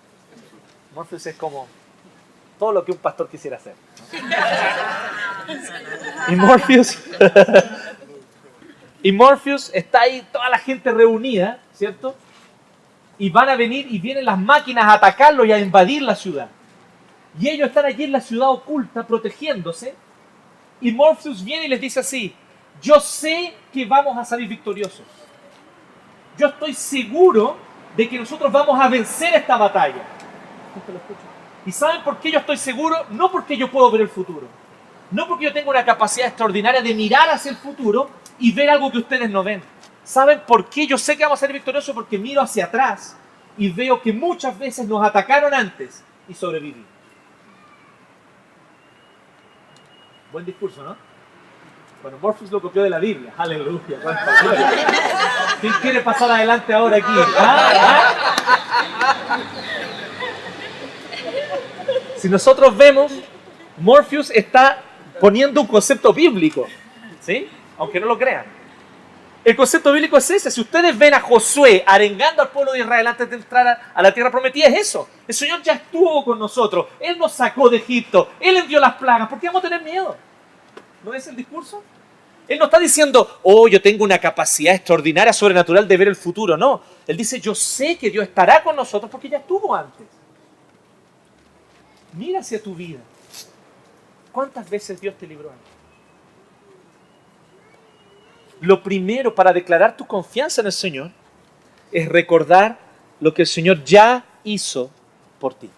Morpheus es como todo lo que un pastor quisiera hacer, ¿no? Y Morpheus está ahí, toda la gente reunida, ¿cierto? Y van a venir y vienen las máquinas a atacarlo y a invadir la ciudad. Y ellos están allí en la ciudad oculta, protegiéndose. Y Morpheus viene y les dice así: yo sé que vamos a salir victoriosos. Yo estoy seguro de que nosotros vamos a vencer esta batalla. ¿Y saben por qué yo estoy seguro? No porque yo puedo ver el futuro. No porque yo tengo una capacidad extraordinaria de mirar hacia el futuro y ver algo que ustedes no ven. ¿Saben por qué yo sé que vamos a ser victoriosos? Porque miro hacia atrás y veo que muchas veces nos atacaron antes y sobreviví. Buen discurso, ¿no? Bueno, Morpheus lo copió de la Biblia. Aleluya. ¿Quién quiere pasar adelante ahora aquí? Si nosotros vemos, Morpheus está poniendo un concepto bíblico, ¿sí? Aunque no lo crean. El concepto bíblico es ese. Si ustedes ven a Josué arengando al pueblo de Israel antes de entrar a la tierra prometida, es eso. El Señor ya estuvo con nosotros. Él nos sacó de Egipto. Él envió las plagas. ¿Por qué vamos a tener miedo? ¿No es el discurso? Él no está diciendo: oh, yo tengo una capacidad extraordinaria, sobrenatural de ver el futuro. No. Él dice: yo sé que Dios estará con nosotros porque ya estuvo antes. Mira hacia tu vida. ¿Cuántas veces Dios te libró antes? Lo primero para declarar tu confianza en el Señor es recordar lo que el Señor ya hizo por ti.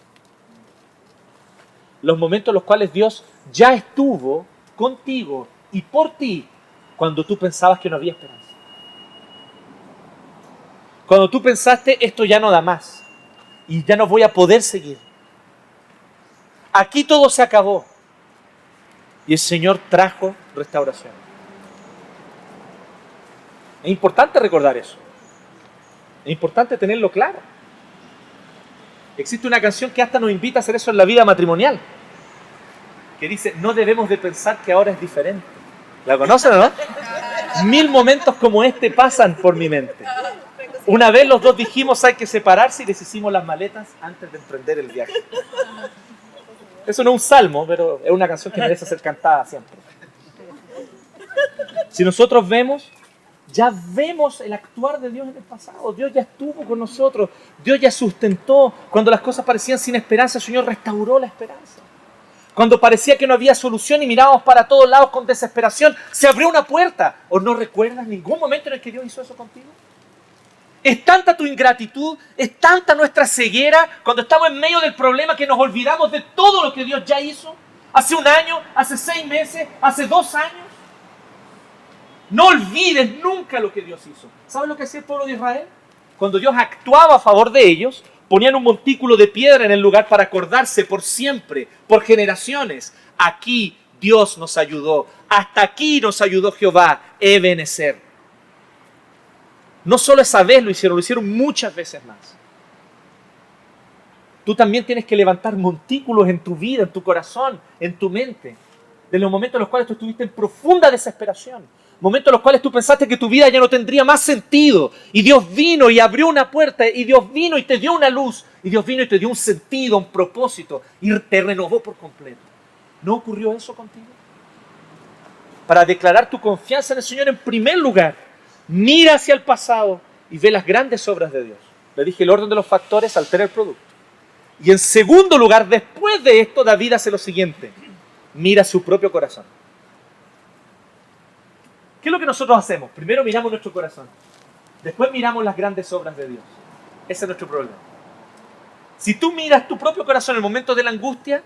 Los momentos en los cuales Dios ya estuvo contigo y por ti cuando tú pensabas que no había esperanza. Cuando tú pensaste: esto ya no da más y ya no voy a poder seguir. Aquí todo se acabó. Y el Señor trajo restauración. Es importante recordar eso. Es importante tenerlo claro. Existe una canción que hasta nos invita a hacer eso en la vida matrimonial, que dice: no debemos de pensar que ahora es diferente. ¿La conocen o no? 1000 momentos como este pasan por mi mente. Una vez los dos dijimos: hay que separarse, y deshicimos las maletas antes de emprender el viaje. Eso no es un salmo, pero es una canción que merece ser cantada siempre. Si nosotros vemos, ya vemos el actuar de Dios en el pasado. Dios ya estuvo con nosotros. Dios ya sustentó. Cuando las cosas parecían sin esperanza, el Señor restauró la esperanza. Cuando parecía que no había solución y mirábamos para todos lados con desesperación, se abrió una puerta. ¿O no recuerdas ningún momento en el que Dios hizo eso contigo? Es tanta tu ingratitud, es tanta nuestra ceguera cuando estamos en medio del problema que nos olvidamos de todo lo que Dios ya hizo. Hace un año, hace 6 meses, hace 2 años. No olvides nunca lo que Dios hizo. ¿Sabes lo que hacía el pueblo de Israel? Cuando Dios actuaba a favor de ellos, ponían un montículo de piedra en el lugar para acordarse por siempre, por generaciones. Aquí Dios nos ayudó. Hasta aquí nos ayudó Jehová, Ebenezer. No solo esa vez lo hicieron muchas veces más. Tú también tienes que levantar montículos en tu vida, en tu corazón, en tu mente, de los momentos en los cuales tú estuviste en profunda desesperación, momentos en los cuales tú pensaste que tu vida ya no tendría más sentido, y Dios vino y abrió una puerta, y Dios vino y te dio una luz, y Dios vino y te dio un sentido, un propósito, y te renovó por completo. ¿No ocurrió eso contigo? Para declarar tu confianza en el Señor, en primer lugar, mira hacia el pasado y ve las grandes obras de Dios. Le dije, el orden de los factores altera el producto. Y en segundo lugar, después de esto, David hace lo siguiente. Mira su propio corazón. ¿Qué es lo que nosotros hacemos? Primero miramos nuestro corazón. Después miramos las grandes obras de Dios. Ese es nuestro problema. Si tú miras tu propio corazón en el momento de la angustia,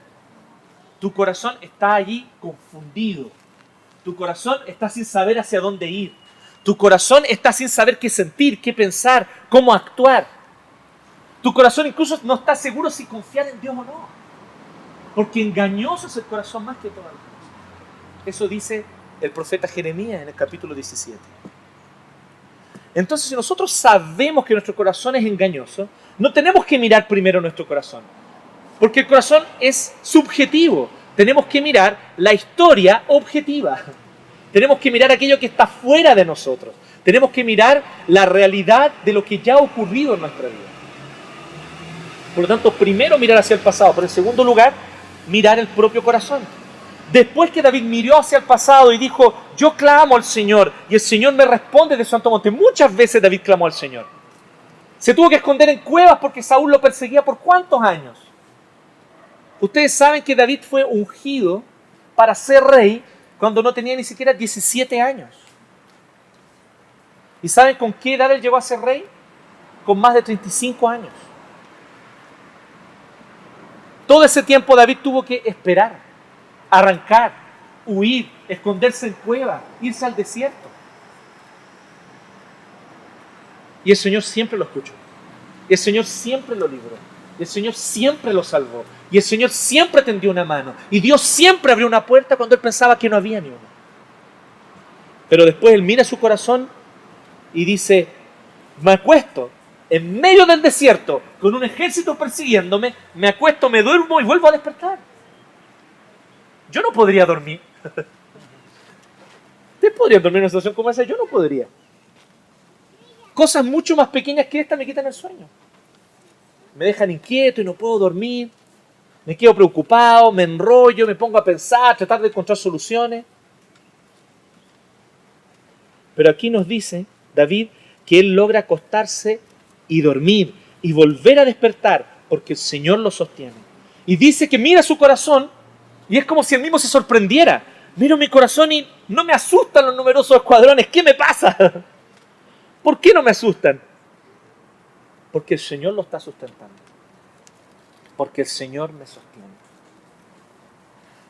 tu corazón está allí confundido. Tu corazón está sin saber hacia dónde ir. Tu corazón está sin saber qué sentir, qué pensar, cómo actuar. Tu corazón incluso no está seguro si confiar en Dios o no. Porque engañoso es el corazón más que todas las cosas. Eso dice el profeta Jeremías en el capítulo 17. Entonces, si nosotros sabemos que nuestro corazón es engañoso, no tenemos que mirar primero nuestro corazón. Porque el corazón es subjetivo. Tenemos que mirar la historia objetiva. Tenemos que mirar aquello que está fuera de nosotros. Tenemos que mirar la realidad de lo que ya ha ocurrido en nuestra vida. Por lo tanto, primero mirar hacia el pasado, pero en segundo lugar, mirar el propio corazón. Después que David miró hacia el pasado y dijo, yo clamo al Señor, y el Señor me responde de su santo monte. Muchas veces David clamó al Señor. Se tuvo que esconder en cuevas porque Saúl lo perseguía por ¿cuántos años? Ustedes saben que David fue ungido para ser rey cuando no tenía ni siquiera 17 años. ¿Y saben con qué edad él llegó a ser rey? Con más de 35 años. Todo ese tiempo David tuvo que esperar, arrancar, huir, esconderse en cuevas, irse al desierto. Y el Señor siempre lo escuchó. Y el Señor siempre lo libró. Y el Señor siempre lo salvó. Y el Señor siempre tendió una mano. Y Dios siempre abrió una puerta cuando él pensaba que no había ni una. Pero después él mira su corazón y dice, me acuesto en medio del desierto con un ejército persiguiéndome, me acuesto, me duermo y vuelvo a despertar. Yo no podría dormir. ¿Ustedes podrían dormir en una situación como esa? Yo no podría. Cosas mucho más pequeñas que esta me quitan el sueño. Me dejan inquieto y no puedo dormir. Me quedo preocupado, me enrollo, me pongo a pensar, tratar de encontrar soluciones. Pero aquí nos dice David que él logra acostarse y dormir y volver a despertar porque el Señor lo sostiene. Y dice que mira su corazón y es como si él mismo se sorprendiera. Miro mi corazón y no me asustan los numerosos escuadrones. ¿Qué me pasa? ¿Por qué no me asustan? Porque el Señor lo está sustentando. Porque el Señor me sostiene.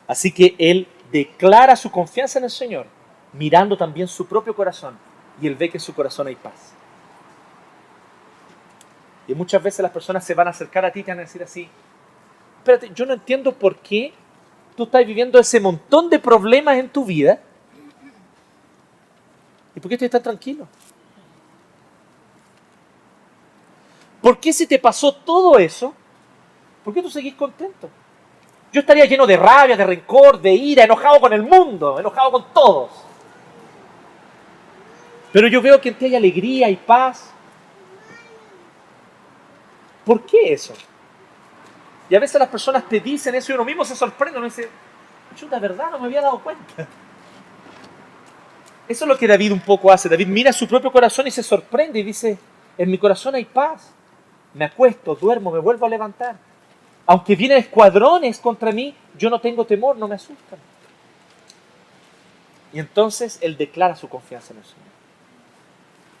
Así que él declara su confianza en el Señor, mirando también su propio corazón. Y él ve que en su corazón hay paz. Y muchas veces las personas se van a acercar a ti y te van a decir así, espérate, yo no entiendo por qué tú estás viviendo ese montón de problemas en tu vida. ¿Y por qué estás tranquilo? ¿Por qué si te pasó todo eso, por qué tú seguís contento? Yo estaría lleno de rabia, de rencor, de ira, enojado con el mundo, enojado con todos. Pero yo veo que en ti hay alegría y paz. ¿Por qué eso? Y a veces las personas te dicen eso y uno mismo se sorprende, uno dice, chuta, ¿verdad? No me había dado cuenta. Eso es lo que David un poco hace. David mira su propio corazón y se sorprende y dice, en mi corazón hay paz. Me acuesto, duermo, me vuelvo a levantar. Aunque vienen escuadrones contra mí, yo no tengo temor, no me asustan. Y entonces él declara su confianza en el Señor.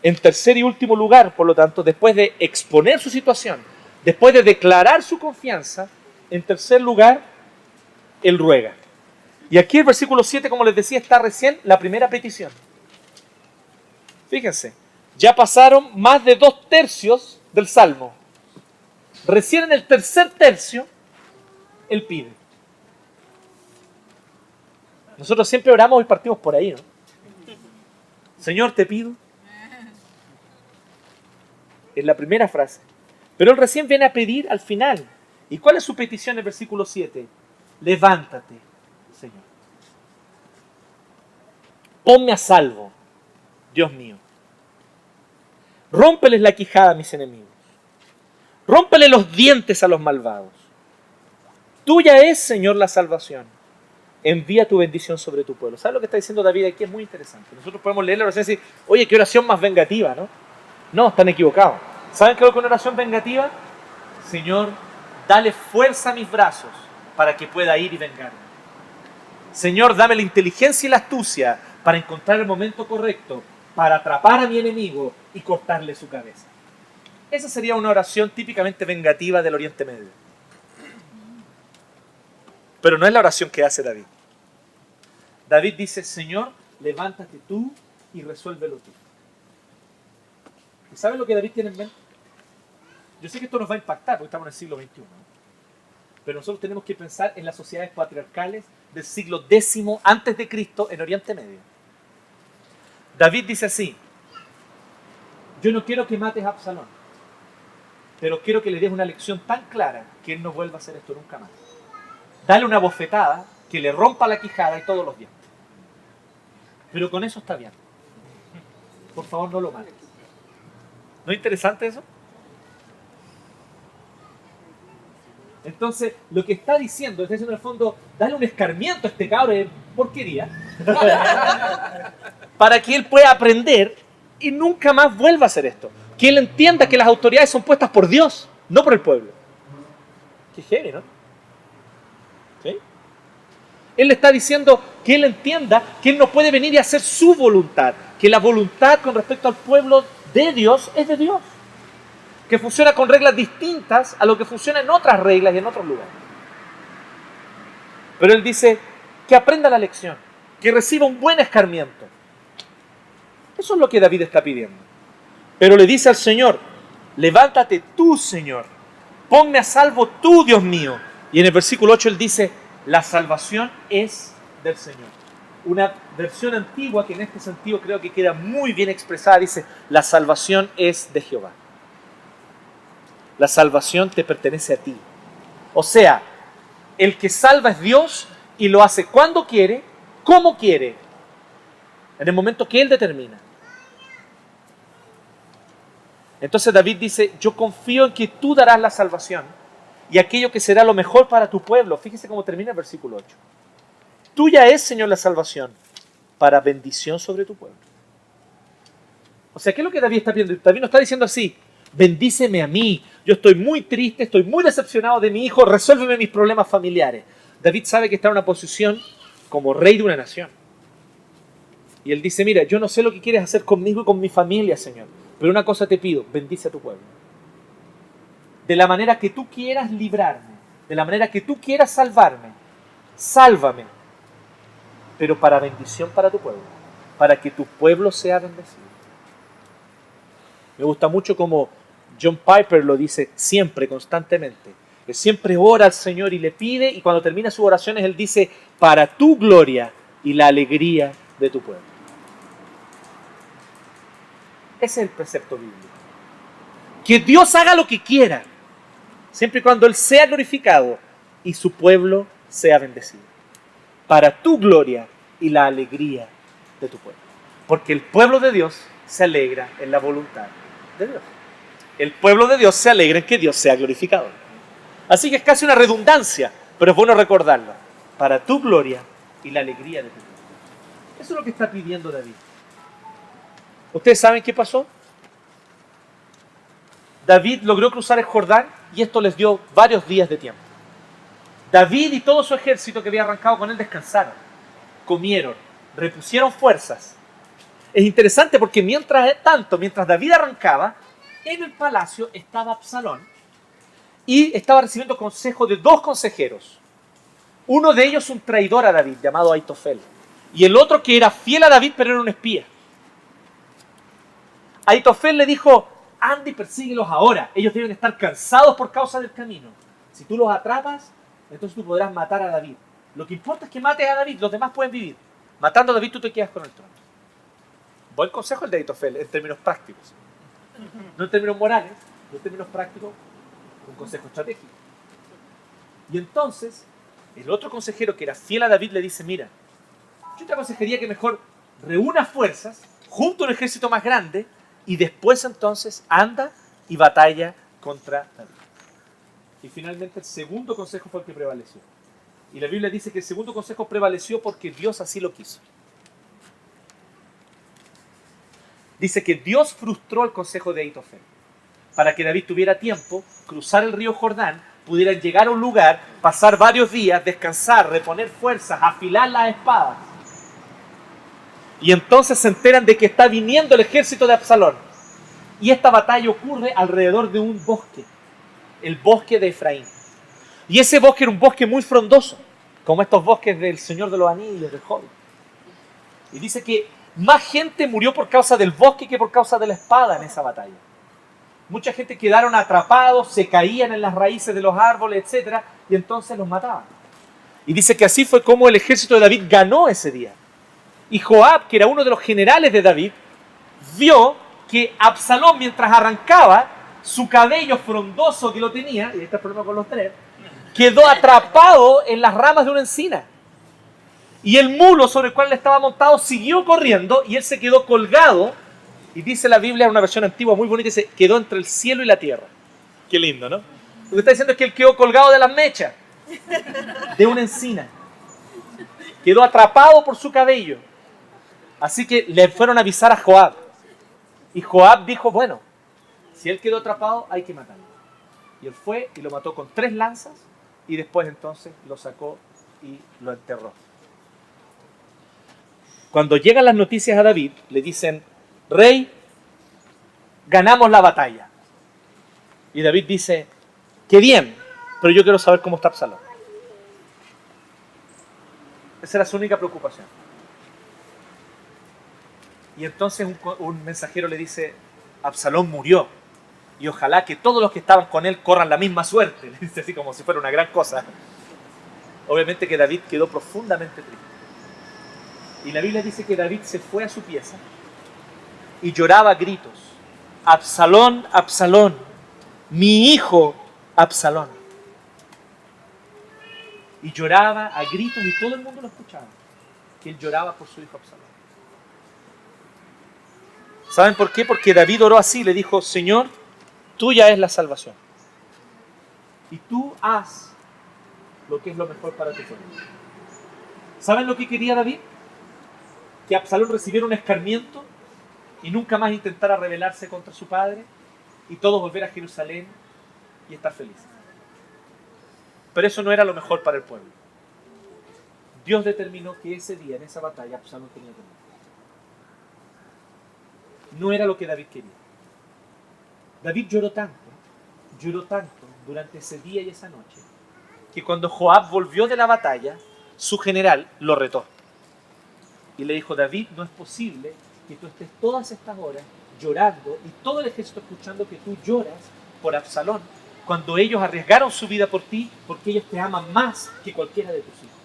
En tercer y último lugar, por lo tanto, después de exponer su situación, después de declarar su confianza, en tercer lugar, él ruega. Y aquí el versículo 7, como les decía, está recién la primera petición. Fíjense, ya pasaron más de 2/3 del Salmo. Recién en el tercer tercio, él pide. Nosotros siempre oramos y partimos por ahí, ¿no? Señor, te pido. Es la primera frase. Pero él recién viene a pedir al final. ¿Y cuál es su petición en el versículo 7? Levántate, Señor. Ponme a salvo, Dios mío. Rómpeles la quijada a mis enemigos. Rómpele los dientes a los malvados. Tuya es, Señor, la salvación. Envía tu bendición sobre tu pueblo. ¿Sabes lo que está diciendo David aquí? Es muy interesante. Nosotros podemos leer la oración y decir, oye, qué oración más vengativa, ¿no? No, están equivocados. ¿Saben qué es una oración vengativa? Señor, dale fuerza a mis brazos para que pueda ir y vengarme. Señor, dame la inteligencia y la astucia para encontrar el momento correcto para atrapar a mi enemigo y cortarle su cabeza. Esa sería una oración típicamente vengativa del Oriente Medio. Pero no es la oración que hace David. David dice, Señor, levántate tú y resuélvelo tú. ¿Y sabes lo que David tiene en mente? Yo sé que esto nos va a impactar porque estamos en el siglo XXI. Pero nosotros tenemos que pensar en las sociedades patriarcales del siglo X antes de Cristo en Oriente Medio. David dice así, yo no quiero que mates a Absalón, pero quiero que le des una lección tan clara que él no vuelva a hacer esto nunca más. Dale una bofetada que le rompa la quijada y todos los dientes. Pero con eso está bien. Por favor, no lo mates. ¿No es interesante eso? Entonces, lo que está diciendo en el fondo, dale un escarmiento a este cabro de porquería para que él pueda aprender y nunca más vuelva a hacer esto. Que él entienda que las autoridades son puestas por Dios, no por el pueblo. Qué heavy, ¿no? ¿Sí? Él le está diciendo que él entienda que él no puede venir y hacer su voluntad, que la voluntad con respecto al pueblo de Dios es de Dios, que funciona con reglas distintas a lo que funciona en otras reglas y en otros lugares. Pero él dice que aprenda la lección, que reciba un buen escarmiento. Eso es lo que David está pidiendo. Pero le dice al Señor, levántate tú, Señor, ponme a salvo tú, Dios mío. Y en el versículo 8 él dice, la salvación es del Señor. Una versión antigua que en este sentido creo que queda muy bien expresada, dice, la salvación es de Jehová. La salvación te pertenece a ti. O sea, el que salva es Dios y lo hace cuando quiere, como quiere, en el momento que Él determina. Entonces David dice, yo confío en que tú darás la salvación y aquello que será lo mejor para tu pueblo. Fíjese cómo termina el versículo 8. Tuya es, Señor, la salvación para bendición sobre tu pueblo. O sea, ¿qué es lo que David está pidiendo? David no está diciendo así, bendíceme a mí, yo estoy muy triste, estoy muy decepcionado de mi hijo, resuélveme mis problemas familiares. David sabe que está en una posición como rey de una nación. Y él dice, mira, yo no sé lo que quieres hacer conmigo y con mi familia, Señor, pero una cosa te pido, bendice a tu pueblo. De la manera que tú quieras librarme, de la manera que tú quieras salvarme, sálvame, pero para bendición para tu pueblo, para que tu pueblo sea bendecido. Me gusta mucho como John Piper lo dice siempre, constantemente. Él siempre ora al Señor y le pide, y cuando termina sus oraciones él dice, para tu gloria y la alegría de tu pueblo. Ese es el precepto bíblico. Que Dios haga lo que quiera, siempre y cuando Él sea glorificado y su pueblo sea bendecido. Para tu gloria y la alegría de tu pueblo. Porque el pueblo de Dios se alegra en la voluntad de Dios. El pueblo de Dios se alegra en que Dios sea glorificado. Así que es casi una redundancia, pero es bueno recordarlo. Para tu gloria y la alegría de tu pueblo. Eso es lo que está pidiendo David. ¿Ustedes saben qué pasó? David logró cruzar el Jordán y esto les dio varios días de tiempo. David y todo su ejército que había arrancado con él descansaron, comieron, repusieron fuerzas. Es interesante porque mientras David arrancaba, en el palacio estaba Absalón y estaba recibiendo consejo de dos consejeros. Uno de ellos un traidor a David, llamado Aitofel, y el otro que era fiel a David, pero era un espía. Aitofel le dijo: anda y persíguelos ahora, ellos deben estar cansados por causa del camino. Si tú los atrapas, entonces tú podrás matar a David. Lo que importa es que mates a David, los demás pueden vivir. Matando a David tú te quedas con el trono. Buen consejo el de Aitofel en términos prácticos. No en términos morales, no en términos prácticos, un consejo estratégico. Y entonces, el otro consejero que era fiel a David le dice: mira, yo te aconsejaría que mejor reúnas fuerzas, junto a un ejército más grande, y después entonces anda y batalla contra David. Y finalmente el segundo consejo fue el que prevaleció. Y la Biblia dice que el segundo consejo prevaleció porque Dios así lo quiso. Dice que Dios frustró el consejo de Aitofel para que David tuviera tiempo, cruzar el río Jordán, pudieran llegar a un lugar, pasar varios días, descansar, reponer fuerzas, afilar las espadas. Y entonces se enteran de que está viniendo el ejército de Absalón. Y esta batalla ocurre alrededor de un bosque, el bosque de Efraín. Y ese bosque era un bosque muy frondoso, como estos bosques del Señor de los Anillos, del Hobbit. Y dice que más gente murió por causa del bosque que por causa de la espada en esa batalla. Mucha gente quedaron atrapados, se caían en las raíces de los árboles, etc. Y entonces los mataban. Y dice que así fue como el ejército de David ganó ese día. Y Joab, que era uno de los generales de David, vio que Absalón, mientras arrancaba, su cabello frondoso que lo tenía, y este es el problema con los tres, quedó atrapado en las ramas de una encina. Y el mulo sobre el cual él estaba montado siguió corriendo y él se quedó colgado. Y dice la Biblia, en una versión antigua muy bonita, dice: quedó entre el cielo y la tierra. Qué lindo, ¿no? Lo que está diciendo es que él quedó colgado de las mechas de una encina. Quedó atrapado por su cabello. Así que le fueron a avisar a Joab. Y Joab dijo: bueno, si él quedó atrapado, hay que matarlo. Y él fue y lo mató con 3 lanzas y después entonces lo sacó y lo enterró. Cuando llegan las noticias a David, le dicen: rey, ganamos la batalla. Y David dice: qué bien, pero yo quiero saber cómo está Absalón. Esa era su única preocupación. Y entonces un mensajero le dice: Absalón murió, y ojalá que todos los que estaban con él corran la misma suerte. Le dice así como si fuera una gran cosa. Obviamente que David quedó profundamente triste. Y la Biblia dice que David se fue a su pieza y lloraba a gritos: Absalón, Absalón, mi hijo Absalón. Y lloraba a gritos y todo el mundo lo escuchaba, que él lloraba por su hijo Absalón. ¿Saben por qué? Porque David oró así, le dijo: Señor, tuya es la salvación. Y tú haz lo que es lo mejor para tu pueblo. ¿Saben lo que quería David? Que Absalón recibiera un escarmiento y nunca más intentara rebelarse contra su padre y todos volver a Jerusalén y estar felices. Pero eso no era lo mejor para el pueblo. Dios determinó que ese día, en esa batalla, Absalón tenía que morir. No era lo que David quería. David lloró tanto durante ese día y esa noche, que cuando Joab volvió de la batalla, su general lo retó. Y le dijo: David, no es posible que tú estés todas estas horas llorando y todo el ejército escuchando que tú lloras por Absalón, cuando ellos arriesgaron su vida por ti, porque ellos te aman más que cualquiera de tus hijos.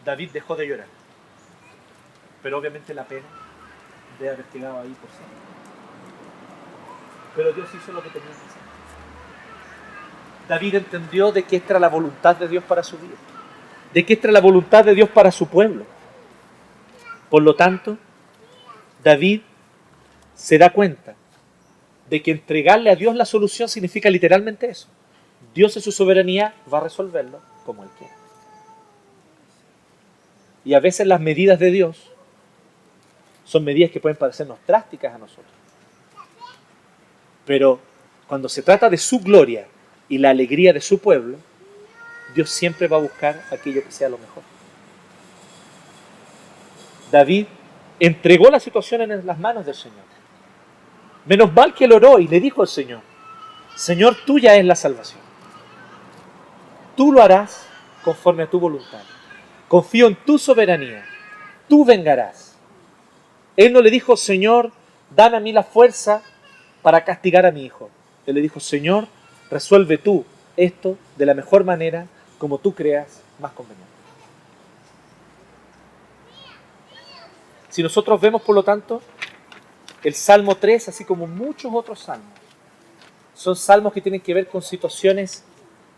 David dejó de llorar, pero obviamente la pena de haber quedado ahí por siempre. Pero Dios hizo lo que tenía que hacer. David entendió de que esta era la voluntad de Dios para su vida, de que esta era la voluntad de Dios para su pueblo. Por lo tanto, David se da cuenta de que entregarle a Dios la solución significa literalmente eso. Dios en su soberanía va a resolverlo como Él quiere. Y a veces las medidas de Dios son medidas que pueden parecernos drásticas a nosotros. Pero cuando se trata de su gloria y la alegría de su pueblo, Dios siempre va a buscar aquello que sea lo mejor. David entregó la situación en las manos del Señor. Menos mal que él oró y le dijo al Señor, Señor, tuya es la salvación. Tú lo harás conforme a tu voluntad. Confío en tu soberanía. Tú vengarás. Él no le dijo, Señor, dame a mí la fuerza para castigar a mi hijo. Él le dijo, Señor, resuelve tú esto de la mejor manera, como tú creas más conveniente. Si nosotros vemos, por lo tanto, el Salmo 3, así como muchos otros salmos, son salmos que tienen que ver con situaciones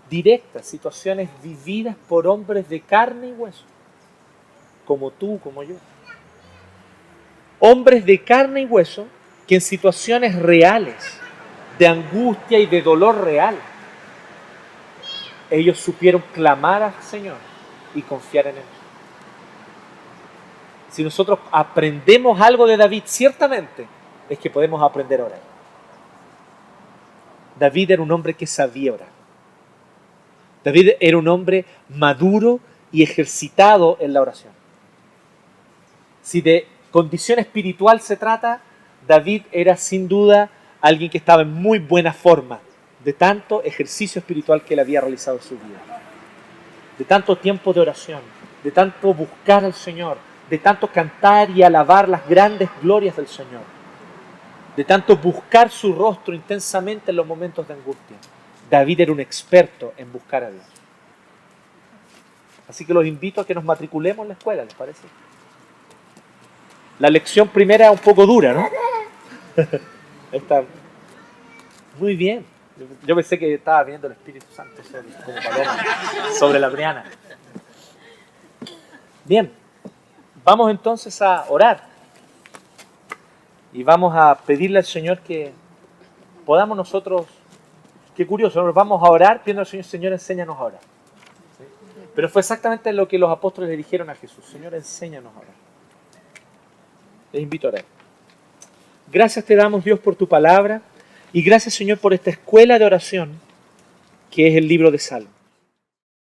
directas, situaciones vividas por hombres de carne y hueso, como tú, como yo. Hombres de carne y hueso que en situaciones reales, de angustia y de dolor real, ellos supieron clamar al Señor y confiar en Él. Si nosotros aprendemos algo de David, ciertamente es que podemos aprender a orar. David era un hombre que sabía orar. David era un hombre maduro y ejercitado en la oración. Si de condición espiritual se trata, David era sin duda alguien que estaba en muy buena forma de tanto ejercicio espiritual que él había realizado en su vida. De tanto tiempo de oración, de tanto buscar al Señor, de tanto cantar y alabar las grandes glorias del Señor, de tanto buscar su rostro intensamente en los momentos de angustia. David era un experto en buscar a Dios. Así que los invito a que nos matriculemos en la escuela, ¿les parece? La lección primera es un poco dura, ¿no? Está muy bien. Yo pensé que estaba viendo el Espíritu Santo como paloma sobre la Briana. Bien, vamos entonces a orar. Y vamos a pedirle al Señor que podamos nosotros, qué curioso, ¿no? Vamos a orar pidiendo al Señor, Señor, enséñanos a orar. ¿Sí? Pero fue exactamente lo que los apóstoles le dijeron a Jesús, Señor, enséñanos a orar. Les invito a orar. Gracias te damos, Dios, por tu palabra y gracias, Señor, por esta escuela de oración que es el libro de Salmos.